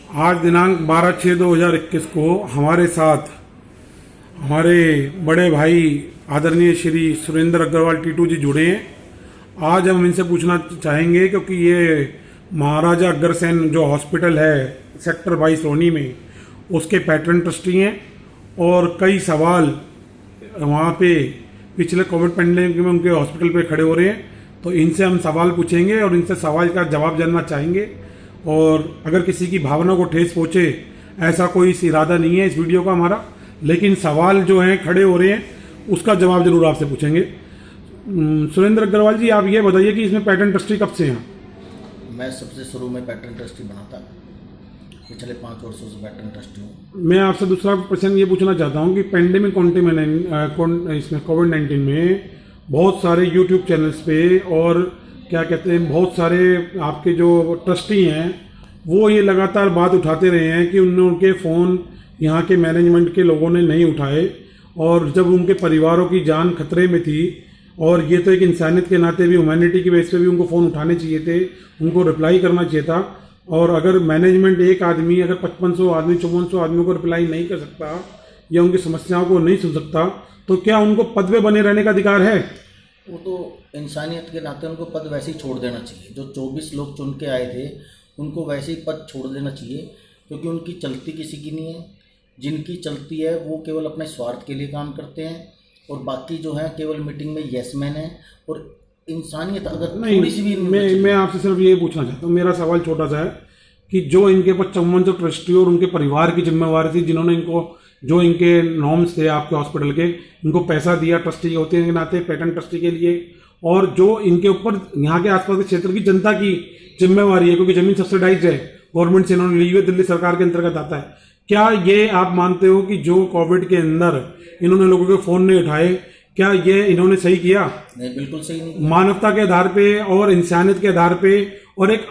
आज दिनांक 12/6/2021 को हमारे साथ हमारे बड़े भाई आदरणीय श्री सुरेंद्र अग्रवाल टीटू जी जुड़े हैं। आज हम इनसे पूछना चाहेंगे क्योंकि ये महाराजा अग्रसेन जो हॉस्पिटल है सेक्टर 22 रोनी में, उसके पैटर्न ट्रस्टी हैं और कई सवाल वहाँ पे पिछले कोविड पैंडेमिक में उनके हॉस्पिटल पे खड़े हो रहे हैं। तो इनसे हम सवाल पूछेंगे और इनसे सवाल का जवाब जानना चाहेंगे। और अगर किसी की भावना को ठेस पहुंचे, ऐसा कोई इरादा नहीं है इस वीडियो का हमारा, लेकिन सवाल जो हैं खड़े हो रहे हैं उसका जवाब जरूर आपसे पूछेंगे। सुरेंद्र अग्रवाल जी, आप ये बताइए कि इसमें पैटर्न ट्रस्टी कब से हैं? मैं सबसे शुरू में पैटर्न ट्रस्टी बना था, पिछले 5 वर्षों से पैटर्न ट्रस्टी हूँ। मैं आपसे दूसरा प्रश्न ये पूछना चाहता हूँ कि पेंडेमिक इसमें कोविड-19 में बहुत सारे यूट्यूब चैनल्स पे और क्या कहते हैं बहुत सारे आपके जो ट्रस्टी हैं वो ये लगातार बात उठाते रहे हैं कि उनके फ़ोन यहाँ के मैनेजमेंट के लोगों ने नहीं उठाए, और जब उनके परिवारों की जान खतरे में थी और ये तो एक इंसानियत के नाते भी, ह्यूमैनिटी की बेस पे भी उनको फ़ोन उठाने चाहिए थे, उनको रिप्लाई करना चाहिए था। और अगर मैनेजमेंट एक आदमी अगर 5500 आदमी 5400 आदमियों को रिप्लाई नहीं कर सकता या उनकी समस्याओं को नहीं सुन सकता, तो क्या उनको पद पे बने रहने का अधिकार है? वो तो इंसानियत के नाते उनको पद वैसे ही छोड़ देना चाहिए। जो 24 लोग चुन के आए थे उनको वैसे ही पद छोड़ देना चाहिए, क्योंकि उनकी चलती किसी की नहीं है। जिनकी चलती है वो केवल अपने स्वार्थ के लिए काम करते हैं और बाकी जो है केवल मीटिंग में यस मैन है। और इंसानियत अगर थोड़ी सी भी मैं आपसे सिर्फ ये पूछना चाहता हूँ, मेरा सवाल छोटा सा है कि जो इनके 55 ट्रस्टी और उनके परिवार की जिम्मेवारी थी, जिन्होंने इनको जो इनके नॉर्म्स थे आपके हॉस्पिटल के, इनको पैसा दिया ट्रस्टी होते के नाते पैटर्न ट्रस्टी के लिए, और जो इनके ऊपर यहाँ के आसपास के क्षेत्र की जनता की जिम्मेवारी है क्योंकि जमीन सब्सिडाइज है गवर्नमेंट से, इन्होंने ली हुई दिल्ली सरकार के अंतर्गत आता है, क्या ये आप मानते हो कि जो कोविड के अंदर इन्होंने लोगों के फोन नहीं उठाए, क्या ये इन्होंने सही किया? नहीं, बिल्कुल सही नहीं। मानवता के आधार पे और इंसानियत के आधार पे, और एक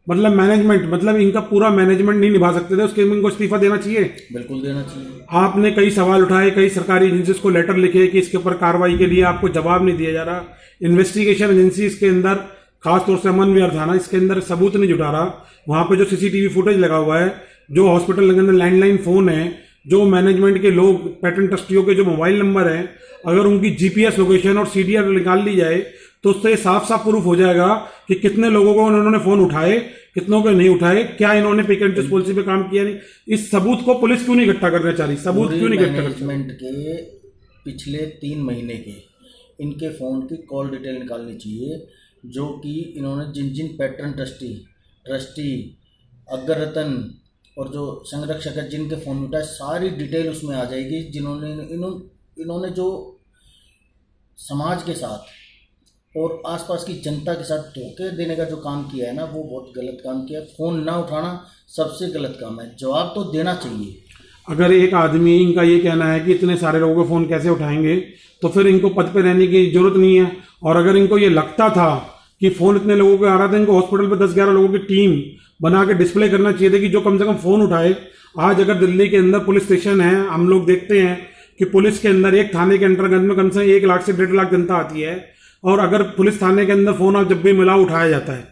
मतलब मैनेजमेंट, मतलब इनका पूरा मैनेजमेंट नहीं निभा सकते थे, उसके इनको इस्तीफा देना चाहिए। बिल्कुल देना चाहिए। आपने कई सवाल उठाए, कई सरकारी एजेंसीज को लेटर लिखे कि इसके ऊपर कार्रवाई के लिए आपको जवाब नहीं दिया जा रहा। इन्वेस्टिगेशन एजेंसी इसके अंदर, खासतौर से अमन विहार थाना, इसके अंदर सबूत नहीं जुटा रहा। वहां पे जो सीसीटीवी फुटेज लगा हुआ है, जो हॉस्पिटल के अंदर लैंडलाइन फोन है, जो मैनेजमेंट के लोग पैटर्न ट्रस्टियों के जो मोबाइल नंबर है, अगर उनकी जीपीएस लोकेशन और सीडीआर निकाल ली जाए तो उससे साफ साफ प्रूफ हो जाएगा कि कितने लोगों को उन्होंने फोन उठाए, कितनों को नहीं उठाए, क्या इन्होंने पिक पॉलिसी पे काम किया नहीं। इस सबूत को पुलिस क्यों नहीं इकट्ठा करना चाह रही? सबूत क्यों नहीं इकट्ठा कर रही? मैनेजमेंट के पिछले 3 महीने के इनके फ़ोन की कॉल डिटेल निकालनी चाहिए, जो कि इन्होंने जिन जिन पैटर्न ट्रस्टी अग्ररतन और जो संरक्षक है जिनके फ़ोन उठाए, सारी डिटेल उसमें आ जाएगी। इन्होंने जो समाज के साथ और आसपास की जनता के साथ धोखे देने का जो काम किया है ना, वो बहुत गलत काम किया है। फ़ोन ना उठाना सबसे गलत काम है, जवाब तो देना चाहिए। अगर एक आदमी, इनका ये कहना है कि इतने सारे लोगों के फ़ोन कैसे उठाएंगे, तो फिर इनको पद पे रहने की जरूरत नहीं है। और अगर इनको ये लगता था कि फ़ोन इतने लोगों के आ रहा था, इनको हॉस्पिटल पे 10-11 लोगों की टीम बना के डिस्प्ले करना चाहिए था कि जो कम से कम फ़ोन उठाए। आज अगर दिल्ली के अंदर पुलिस स्टेशन है, हम लोग देखते हैं कि पुलिस के अंदर एक थाने के अंतर्गत में कम से कम 1 लाख से 1.5 लाख जनता आती है, और अगर पुलिस थाने के अंदर फोन आप जब भी मिला उठाया जाता है,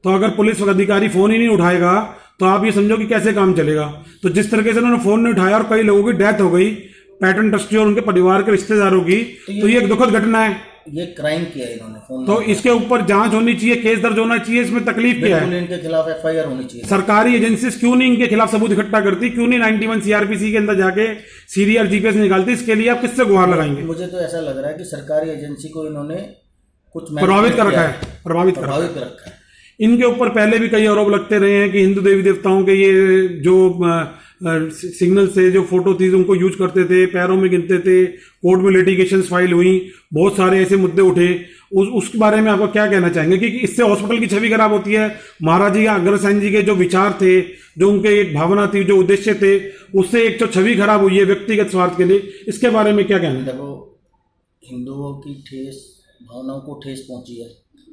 तो अगर पुलिस अधिकारी फोन ही नहीं उठाएगा तो आप ये समझो कि कैसे काम चलेगा। तो जिस तरीके से उन्होंने फोन नहीं उठाया और कई लोगों की डेथ हो गई, पैटर्न ट्रस्टी और उनके परिवार के रिश्तेदारों की, तो ये एक दुखद घटना है। ये क्राइम किया इन्होंने फोन, तो इसके ऊपर जांच होनी चाहिए, केस दर्ज होना चाहिए। इसमें तकलीफ क्या है? इनके खिलाफ एफआईआर होनी चाहिए। सरकारी एजेंसी क्यों नहीं इनके खिलाफ सबूत इकट्ठा करती? क्यों नहीं 91 सीआरपीसी के अंदर जाके सीडीआर जीपीएस निकालती? इसके लिए आप किससे गुहार लगाएंगे? मुझे तो ऐसा लग रहा है कि सरकारी एजेंसी को इन्होंने कुछ प्रभावित कर रखा है, प्रभावित कर रखा है। इनके ऊपर पहले भी कई आरोप लगते रहे हैं कि हिंदू देवी देवताओं के ये जो सिग्नल से जो फोटो थी उनको यूज करते थे, पैरों में गिनते थे, कोर्ट में लिटिगेशन फाइल हुई, बहुत सारे ऐसे मुद्दे उठे। उसके बारे में आपको क्या कहना चाहेंगे कि इससे हॉस्पिटल की छवि खराब होती है? महाराजा अग्रसेन जी के जो विचार थे, जो उनके एक भावना थी, जो उद्देश्य थे, उससे एक तो छवि खराब हुई है व्यक्तिगत स्वार्थ के लिए। इसके बारे में क्या कहना है? देखो, हिंदुओं की भावनाओं को ठेस पहुंची है,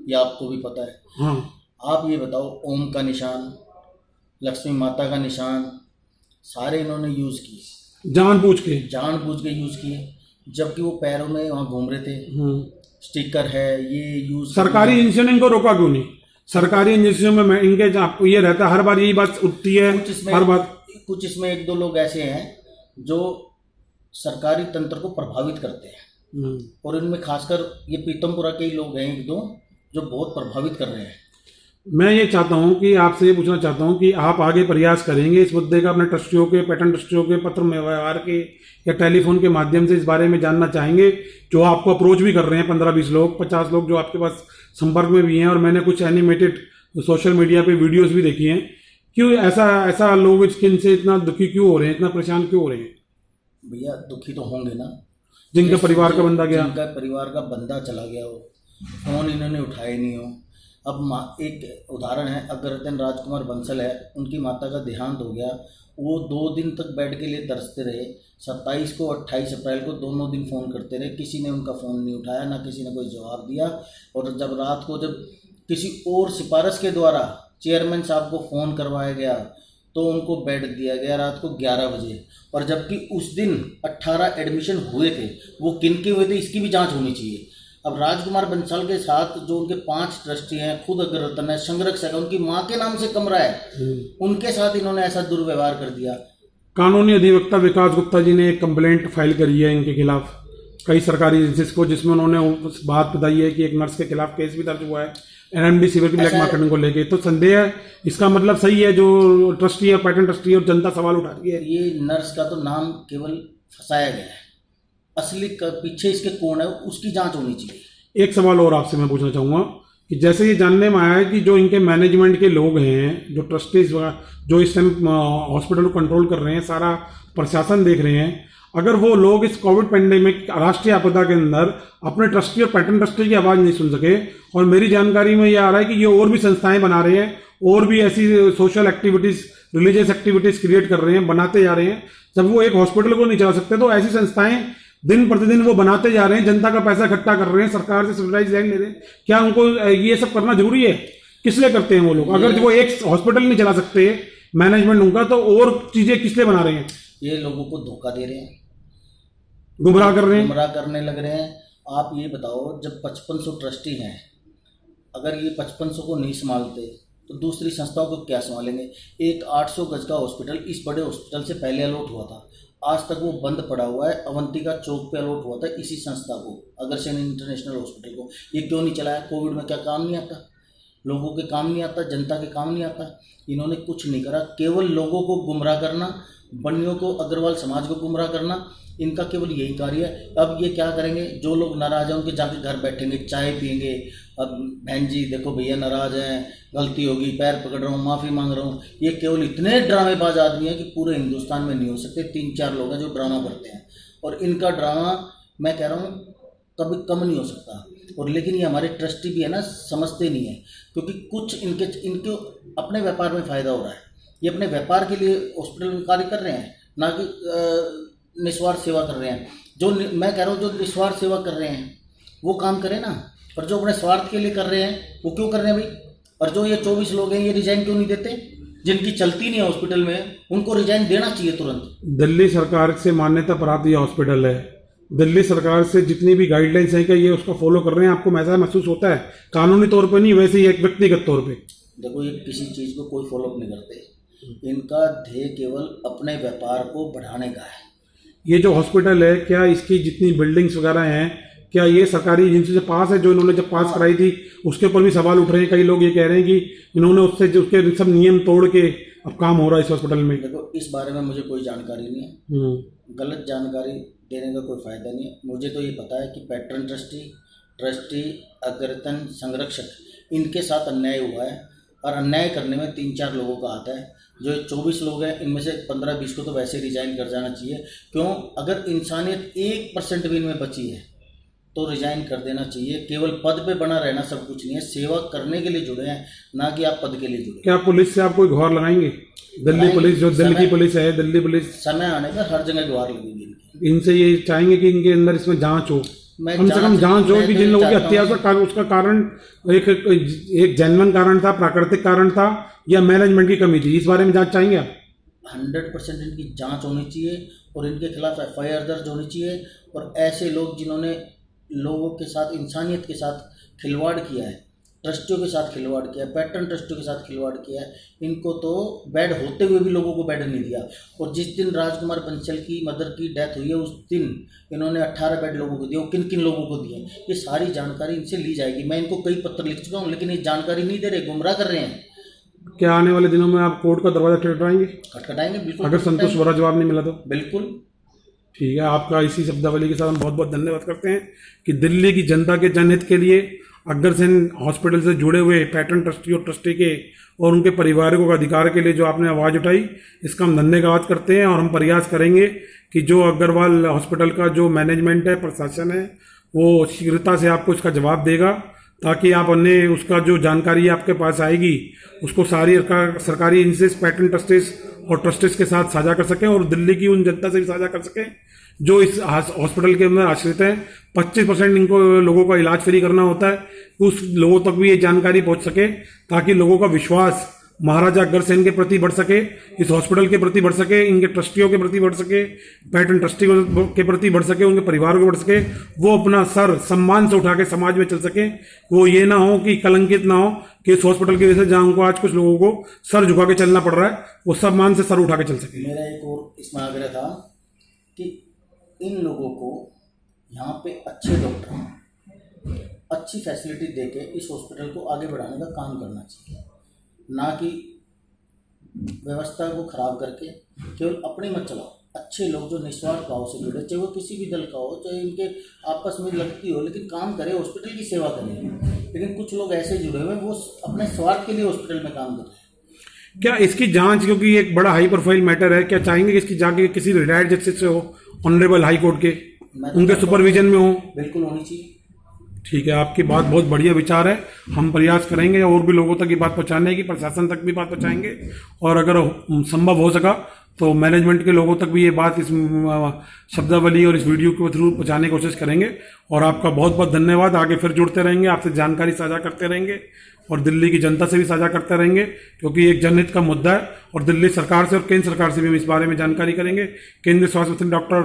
ये आपको भी पता है। हाँ, आप ये बताओ, ओम का निशान, लक्ष्मी माता का निशान, सारे इन्होंने यूज किए, जानबूझ के यूज किए, जबकि वो पैरों में वहां घूम रहे थे। स्टिकर है, ये यूज सरकारी एजेंसी ने इनको रोका क्यों नहीं? सरकारी एजेंसियों में इनके आपको ये रहता है, हर बार यही बात उठती है, हर बार। कुछ इसमें एक दो लोग ऐसे हैं जो सरकारी तंत्र को प्रभावित करते हैं, और इनमें खासकर ये पीतमपुरा के ही लोग हैं एक दो जो बहुत प्रभावित कर रहे हैं। मैं ये चाहता हूं कि आपसे ये पूछना चाहता हूं कि आप आगे प्रयास करेंगे इस मुद्दे का, अपने ट्रस्टियों के, पैटर्न ट्रस्टियों के पत्र में व्यवहार के या टेलीफोन के माध्यम से इस बारे में जानना चाहेंगे, जो आपको अप्रोच भी कर रहे हैं 15-20 लोग, 50 लोग जो आपके पास संपर्क में भी हैं, और मैंने कुछ एनिमेटेड सोशल मीडिया पे वीडियोस भी देखी हैं। क्यों ऐसा लोग इनसे इतना दुखी क्यों हो रहे हैं, इतना परेशान क्यों हो रहे हैं? भैया दुखी तो होंगे ना, जिनका परिवार का बंदा गया, जिनका परिवार का बंदा चला गया हो, फोन इन्होंने उठाए नहीं हो। अब एक उदाहरण है, अग्ररतन राजकुमार बंसल है, उनकी माता का देहांत हो गया, वो 2 दिन तक बेड के लिए तरसते रहे। 27 को 28 अप्रैल को दोनों दिन फ़ोन करते रहे, किसी ने उनका फ़ोन नहीं उठाया, ना किसी ने कोई जवाब दिया। और जब रात को जब किसी और सिफारिश के द्वारा चेयरमैन साहब को फ़ोन करवाया गया तो उनको बेड दिया गया रात को 11 बजे, और जबकि उस दिन 18 एडमिशन हुए थे, वो किन के हुए थे इसकी भी जांच होनी चाहिए। अब राजकुमार बंसल के साथ जो उनके 5 ट्रस्टी हैं, खुद अग्ररतन है, संरक्षक है, उनकी माँ के नाम से कमरा है, उनके साथ इन्होंने ऐसा दुर्व्यवहार कर दिया। कानूनी अधिवक्ता विकास गुप्ता जी ने एक कंप्लेंट फाइल करी है इनके खिलाफ कई सरकारी एजेंसीज को, जिसमें उन्होंने उस बात बताई है कि एक नर्स के खिलाफ केस भी दर्ज हुआ है NMDCV की ब्लैक मार्केटिंग को लेके। तो संदेह है, इसका मतलब सही है जो ट्रस्टी है, पैटर्न ट्रस्टी और जनता सवाल उठा रही है। ये नर्स का तो नाम केवल फंसाया गया है, असली पीछे इसके कौन है उसकी जांच होनी चाहिए। एक सवाल और आपसे मैं पूछना चाहूँगा कि जैसे ये जानने में आया है कि जो इनके मैनेजमेंट के लोग हैं, जो ट्रस्टीज जो इस टाइम हॉस्पिटल को कंट्रोल कर रहे हैं, सारा प्रशासन देख रहे हैं, अगर वो लोग इस कोविड पेंडेमिक राष्ट्रीय आपदा के अंदर अपने ट्रस्टी और पैटर्न ट्रस्टी की आवाज़ नहीं सुन सके, और मेरी जानकारी में ये आ रहा है कि ये और भी संस्थाएं बना रहे हैं, और भी ऐसी social activities, religious activities create कर रहे हैं, बनाते जा रहे हैं। जब वो एक हॉस्पिटल को नहीं चला सकते तो ऐसी संस्थाएं दिन प्रतिदिन वो बनाते जा रहे हैं, जनता का पैसा इकट्ठा कर रहे हैं, सरकार से सब्सिडाइज ले रहे हैं। क्या उनको ये सब करना जरूरी है? किस लिए करते हैं वो लोग? अगर वो एक हॉस्पिटल नहीं चला सकते मैनेजमेंट उनका, तो और चीजें किस लिए बना रहे हैं? ये लोगों को धोखा दे रहे हैं, गुमराह कर रहे हैं, गुमराह करने लग रहे हैं। आप ये बताओ, जब 5500 ट्रस्टी हैं, अगर ये 5500 को नहीं संभालते तो दूसरी संस्थाओं को क्या संभालेंगे? एक 800 गज का हॉस्पिटल इस बड़े हॉस्पिटल से पहले अलॉट हुआ था, आज तक वो बंद पड़ा हुआ है। अवंतिका चौक पे अलॉट हुआ था इसी संस्था को, अग्रसेन इंटरनेशनल हॉस्पिटल को। ये क्यों नहीं चलाया? कोविड में क्या काम नहीं आता? लोगों के काम नहीं आता, जनता के काम नहीं आता। इन्होंने कुछ नहीं करा, केवल लोगों को गुमराह करना, बनियों को, अग्रवाल समाज को गुमराह करना, इनका केवल यही कार्य है। अब ये क्या करेंगे? जो लोग नाराज हैं उनके जाके घर बैठेंगे, चाय पियेंगे। अब बहन जी देखो भैया नाराज हैं, गलती होगी, पैर पकड़ रहा हूँ, माफ़ी मांग रहा हूँ। ये केवल इतने ड्रामेबाज आदमी हैं कि पूरे हिंदुस्तान में नहीं हो सकते। 3-4 लोग हैं जो ड्रामा करते हैं, और इनका ड्रामा मैं कह रहा हूँ कभी कम नहीं हो सकता। और लेकिन ये हमारे ट्रस्टी भी है ना, समझते नहीं है, क्योंकि कुछ इनके अपने व्यापार में फ़ायदा हो रहा है। ये अपने व्यापार के लिए हॉस्पिटल में कार्य कर रहे हैं, ना कि निस्वार्थ सेवा कर रहे हैं। जो मैं कह रहा हूँ जो निस्वार्थ सेवा कर रहे हैं वो काम करें ना, और जो अपने स्वार्थ के लिए कर रहे हैं वो क्यों कर रहे हैं भाई? और जो ये 24 लोग हैं ये रिजाइन क्यों नहीं देते? जिनकी चलती नहीं है हॉस्पिटल में, उनको रिजाइन देना चाहिए तुरंत। दिल्ली सरकार से मान्यता प्राप्त ये हॉस्पिटल है, दिल्ली सरकार से जितनी भी गाइडलाइंस है कि ये उसको फॉलो कर रहे हैं, आपको ऐसा महसूस होता है? कानूनी तौर पर नहीं, वैसे ही एक व्यक्तिगत तौर पर। देखो, ये किसी चीज़ को कोई फॉलोअप नहीं करते, इनका ध्येय केवल अपने व्यापार को बढ़ाने का है। ये जो हॉस्पिटल है, क्या इसकी जितनी बिल्डिंग्स वगैरह हैं, क्या ये सरकारी एजेंसी से पास है? जो इन्होंने जब पास कराई थी उसके ऊपर भी सवाल उठ रहे हैं। कई लोग ये कह रहे हैं कि इन्होंने उसके सब नियम तोड़ के अब काम हो रहा है इस हॉस्पिटल में। देखो, इस बारे में मुझे कोई जानकारी नहीं है, गलत जानकारी देने का कोई फायदा नहीं है। मुझे तो ये पता है कि पैटर्न ट्रस्टी, अग्ररतन, संरक्षक, इनके साथ अन्याय हुआ है, और अन्याय करने में 3-4 लोगों का हाथ है। जो 24 लोग हैं इनमें से 15-20 को तो वैसे रिजाइन कर जाना चाहिए। क्यों? अगर इंसानियत 1% भी इनमें बची है तो रिजाइन कर देना चाहिए। केवल पद पे बना रहना सब कुछ नहीं है, सेवा करने के लिए जुड़े हैं, ना कि आप पद के लिए जुड़े। क्या पुलिस से आप कोई गुहार लगाएंगे? दिल्ली पुलिस, जो दिल्ली की पुलिस है, दिल्ली पुलिस, समय आने पर हर जगह गुहार लगेगी। इनसे ये चाहेंगे कि इनके अंदर इसमें जांच हो, कम से कम जांच हो कि जिन लोगों की हत्या उसका कारण एक जेन्युइन कारण था, प्राकृतिक कारण था, या मैनेजमेंट की कमी थी? इस बारे में जांच चाहेंगे आप? 100% इनकी जांच होनी चाहिए, और इनके खिलाफ FIR दर्ज होनी चाहिए। और ऐसे लोग जिन्होंने लोगों के साथ, इंसानियत के साथ खिलवाड़ किया है, ट्रस्टियों के साथ खिलवाड़ किया, पैटर्न ट्रस्टियों के साथ खिलवाड़ किया। इनको तो बेड होते हुए भी लोगों को बेड नहीं दिया। और जिस दिन राजकुमार बंसल की मदर की डेथ हुई है उस दिन इन्होंने 18 बेड लोगों को दिए। और किन किन लोगों को दिए, ये सारी जानकारी इनसे ली जाएगी। मैं इनको कई पत्र लिख चुका हूँ, लेकिन ये जानकारी नहीं दे रहे, गुमराह कर रहे हैं। क्या आने वाले दिनों में आप कोर्ट का दरवाजा खटखटाएंगे खटखटाएंगे बिल्कुल, अगर संतोष भरा जवाब नहीं मिला तो? बिल्कुल। ठीक है, आपका इसी शब्दावली के साथ हम बहुत बहुत धन्यवाद करते हैं कि दिल्ली की जनता के जनहित के लिए अग्रसेन हॉस्पिटल से जुड़े हुए पैटर्न ट्रस्टी और ट्रस्टी के और उनके परिवारों के अधिकार के लिए जो आपने आवाज़ उठाई, इसका हम धन्यवाद करते हैं। और हम प्रयास करेंगे कि जो अग्रवाल हॉस्पिटल का जो मैनेजमेंट है, प्रशासन है, वो शीघ्रता से आपको इसका जवाब देगा, ताकि आप अन्य उसका जो जानकारी आपके पास आएगी उसको सारी सरकारी एजेंसीज, पैटर्न ट्रस्टीज और ट्रस्टीज के साथ साझा कर सकें और दिल्ली की उन जनता से भी साझा कर सकें जो इस हॉस्पिटल के अंदर आश्रित हैं। 25% इनको लोगों का इलाज फ्री करना होता है, उस लोगों तक भी ये जानकारी पहुंच सके, ताकि लोगों का विश्वास महाराजा अग्रसेन के प्रति बढ़ सके, इस हॉस्पिटल के प्रति बढ़ सके, इनके ट्रस्टियों के प्रति बढ़ सके, पैटर्न ट्रस्टी के प्रति बढ़ सके, उनके परिवारों के बढ़ सके, वो अपना सर सम्मान से उठा के समाज में चल सके। वो ये ना हो कि कलंकित ना हो कि इस हॉस्पिटल की वजह से जहाँ उनको आज कुछ लोगों को सर झुका के चलना पड़ रहा है, वो सम्मान से सर उठा के चल सके। मेरा एक और इसमें आग्रह था कि इन लोगों को यहाँ पे अच्छे डॉक्टर, अच्छी फैसिलिटी देके इस हॉस्पिटल को आगे बढ़ाने का काम करना चाहिए, ना कि व्यवस्था को खराब करके केवल अपने मत चलाओ। अच्छे लोग जो निस्वार्थ भाव से जुड़े, चाहे वो किसी भी दल का हो, चाहे इनके आपस में लगती हो, लेकिन काम करे, हॉस्पिटल की सेवा करें। लेकिन कुछ लोग ऐसे जुड़े हुए वो अपने स्वार्थ के लिए हॉस्पिटल में काम कर रहे हैं। क्या इसकी जांच, क्योंकि एक बड़ा हाई प्रोफाइल मैटर है, क्या चाहेंगे कि इसकी जाके किसी रिटायर्ड जस्टिस से हो, ऑनरेबल हाई कोर्ट के, उनके सुपरविजन में हो? बिल्कुल होनी चाहिए। ठीक है, आपकी बात बहुत बढ़िया विचार है। हम प्रयास करेंगे और भी लोगों तक ये बात पहुंचाने की, प्रशासन तक भी बात पहुंचाएंगे, और अगर संभव हो सका तो मैनेजमेंट के लोगों तक भी ये बात इस शब्दावली और इस वीडियो के थ्रू पहुंचाने की कोशिश करेंगे। और आपका बहुत बहुत धन्यवाद। आगे फिर जुड़ते रहेंगे, आपसे जानकारी साझा करते रहेंगे और दिल्ली की जनता से भी साझा करते रहेंगे, क्योंकि एक जनहित का मुद्दा है। और दिल्ली सरकार से और केंद्र सरकार से भी हम इस बारे में जानकारी करेंगे। केंद्रीय स्वास्थ्य मंत्री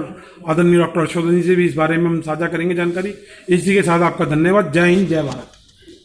आदरणीय डॉक्टर हर्षवर्धन जी से भी इस बारे में हम साझा करेंगे जानकारी। इसी के साथ आपका धन्यवाद। जय हिंद, जय भारत।